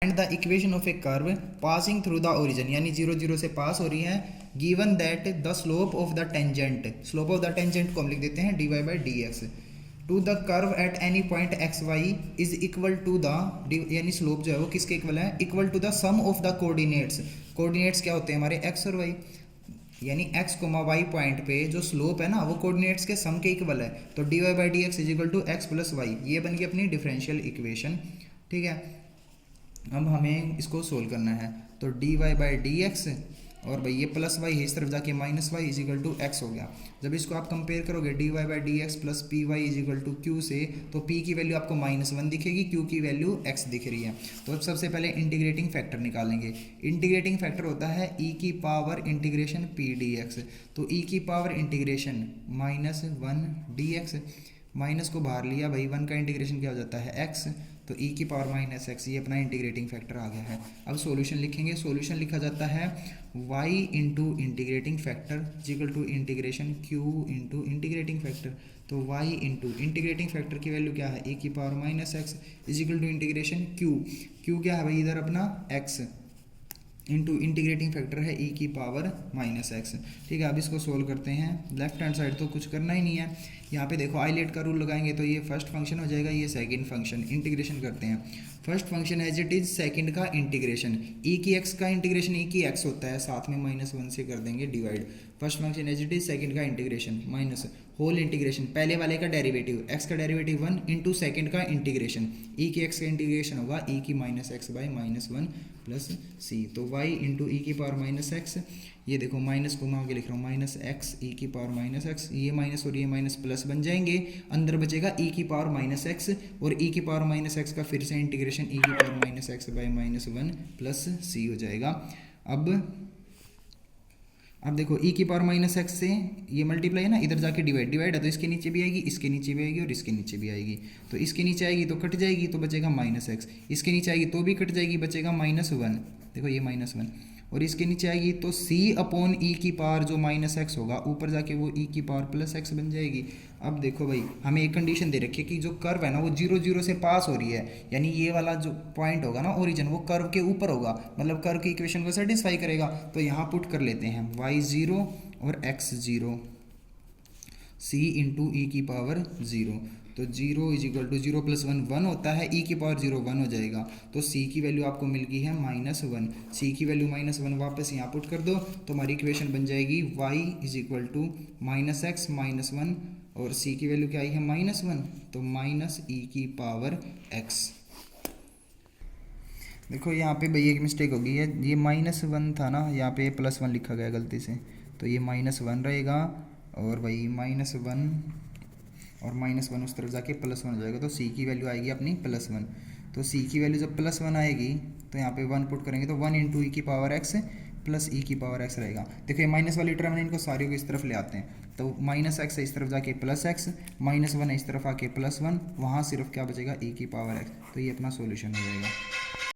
And the equation of a curve passing through the origin, यानी 0 0 से pass हो रही है। Given that the slope of the tangent, slope of the tangent को हम लिख देते हैं dy by d x, to the curve at any point x y is equal to the, यानी स्लोप जो है वो किसके इक्वल है, equal to the sum of the coordinates. Coordinates क्या होते हैं हमारे, एक्स और वाई, यानी x कोमा वाई पॉइंट पे जो स्लोप है ना वो कोऑर्डिनेट्स के सम के इक्वल है। तो dy by d x is equal to x plus y, ये बन गई अपनी डिफरेंशियल इक्वेशन। ठीक है, अब हमें इसको सोल्व करना है। तो dy बाई डी एक्स और भाई ये प्लस वाई है, इस तरफ जाके minus y is equal to x हो गया। जब इसको आप कंपेयर करोगे dy by d x plus p y is equal to q से, तो p की वैल्यू आपको -1 दिखेगी, q की वैल्यू x दिख रही है। तो अब सबसे पहले इंटीग्रेटिंग फैक्टर निकालेंगे। इंटीग्रेटिंग फैक्टर होता है e की पावर इंटीग्रेशन p dx। तो e की पावर इंटीग्रेशन -1 dx, माइनस को बाहर लिया भाई, 1 का इंटीग्रेशन क्या हो जाता है x, तो e की पावर -x, ये अपना इंटीग्रेटिंग फैक्टर आ गया है। अब सॉल्यूशन लिखेंगे। सॉल्यूशन लिखा जाता है y into integrating factor equal to integration q into integrating factor. तो y इंटू इंटीग्रेटिंग फैक्टर की वैल्यू क्या है, e की power -x is equal to integration q क्या है भाई इधर अपना x, इंटू इंटीग्रेटिंग फैक्टर है e की पावर -x। ठीक है, अब इसको सोल्व करते हैं। लेफ्ट हैंड साइड तो कुछ करना ही नहीं है, यहाँ पे देखो आइलेट का रूल लगाएंगे तो ये फर्स्ट फंक्शन हो जाएगा, ये सेकंड फंक्शन। इंटीग्रेशन करते हैं। First function as it is, second का इंटीग्रेशन, e की x का इंटीग्रेशन e की x होता है, साथ में -1 से कर देंगे divide. First function as it is, second का इंटीग्रेशन माइनस होल इंटीग्रेशन, पहले वाले का डेरिवेटिव x का डेरिवेटिव 1 इंटू सेकेंड का इंटीग्रेशन, e की x का इंटीग्रेशन होगा e की -x बाई -1 प्लस c। तो y इंटू ई की पावर -x, ये देखो माइनस को मैं आगे लिख रहा हूँ -x e की पावर -x, ये माइनस और ये माइनस प्लस बन जाएंगे, अंदर बचेगा e की पावर -x और e की पावर -x का फिर से इंटीग्रेशन e की power -x by -1 plus c हो जाएगा। अब देखो e की पावर -x से ये मल्टीप्लाई है ना, इधर जाके डिवाइड है, तो इसके नीचे भी आएगी, इसके नीचे भी आएगी और इसके नीचे भी आएगी। तो इसके नीचे आएगी तो कट जाएगी तो बचेगा -x, इसके नीचे आएगी तो भी कट जाएगी, बचेगा -1, देखो ये -1, और इसके नीचे आएगी तो c अपॉन e की पावर जो -x होगा, ऊपर जाके वो e की पावर +x बन जाएगी। अब देखो भाई, हमें एक कंडीशन दे रखी है कि जो कर्व है ना वो 0 0 से पास हो रही है, यानी ये वाला जो पॉइंट होगा ना ओरिजिन, वो कर्व के ऊपर होगा, मतलब कर्व की इक्वेशन को सेटिस्फाई करेगा। तो यहाँ पुट कर लेते हैं y0 और x0, c इंटू ई की पावर 0। तो 0 इज इक्वल टू 0 + 1 1 होता है, e की पावर 0 1 हो जाएगा। तो c की वैल्यू आपको मिल गई है -1, c की वैल्यू -1 वापस यहाँ पुट कर दो तो हमारी इक्वेशन बन जाएगी y is equal to -x -1, और c की वैल्यू क्या आई है -1, तो -e की पावर x। देखो यहाँ पे भाई एक मिस्टेक हो गई है, ये -1 था ना, यहाँ पे +1 लिखा गया गलती से, तो ये -1 रहेगा, और भाई -1 और -1 उस तरफ जाके +1 हो जाएगा। तो c की वैल्यू आएगी अपनी +1। तो c की वैल्यू जब +1 आएगी तो यहाँ पे 1 पुट करेंगे तो 1 इंटू ई की पावर x प्लस e की पावर x रहेगा। देखो ये माइनस वाली टर्म है, इनको सारियों को इस तरफ ले आते हैं, तो -x है इस तरफ जाके +x, -1 है इस तरफ आके +1, वहाँ सिर्फ क्या बचेगा e की पावर x। तो ये अपना सोल्यूशन हो जाएगा।